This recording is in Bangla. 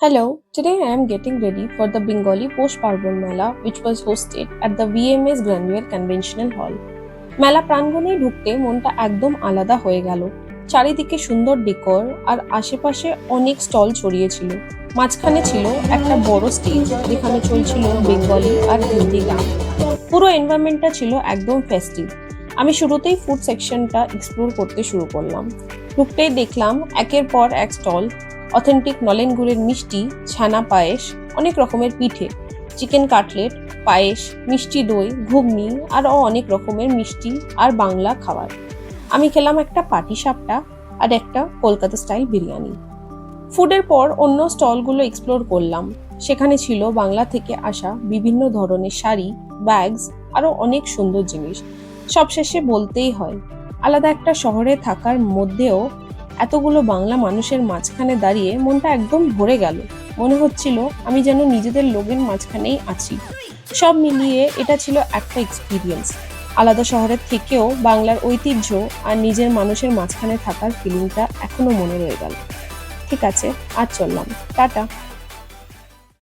Hello, today I am getting ready for the Bengali Posh Parban Mela which was hosted at the VMS Grandeur Conventional Hall. মেলা প্রাঙ্গণে ঢুকতে মনটা একদম আলাদা হয়ে গেল। চারিদিকে সুন্দর ডেকর আর আশেপাশে অনেক স্টল ছড়িয়ে ছিল। মাঝখানে ছিল একটা বড় স্টেজ যেখানে চলছিল বেঙ্গলি আর হিন্দি গান। পুরো এনভায়রনমেন্টটা ছিল একদম ফেস্টিভ। আমি শুরুতেই ফুড সেকশনটা এক্সপ্লোর করতে শুরু করলাম। ঢুকতেই দেখলাম একের পর এক স্টল, অথেন্টিক নলেন গুড়ের মিষ্টি, ছানা পায়েস, অনেক রকমের পিঠে, চিকেন কাটলেট, পায়েস, মিষ্টি দই, ঘুগনি আরও অনেক রকমের মিষ্টি আর বাংলা খাবার। আমি খেলাম একটা পাটিসাপটা আর একটা কলকাতা স্টাইল বিরিয়ানি। ফুডের পর অন্য স্টলগুলো এক্সপ্লোর করলাম। সেখানে ছিল বাংলা থেকে আসা বিভিন্ন ধরনের শাড়ি, ব্যাগস, আরও অনেক সুন্দর জিনিস। সবশেষে বলতেই হয়, আলাদা একটা শহরে থাকার মধ্যেও এতগুলো বাংলা মানুষের মাঝখানে দাঁড়িয়ে মনটা একদম ভরে গেল। মনে হচ্ছিল আমি যেন নিজেদের লোকের মাঝখানেই আছি। সব মিলিয়ে এটা ছিল একটা এক্সপিরিয়েন্স। আলাদা শহরের থেকেও বাংলার ঐতিহ্য আর নিজের মানুষের মাঝখানে থাকার ফিলিংটা এখনো মনে রয়ে গেল। ঠিক আছে, আজ চললাম, টাটা।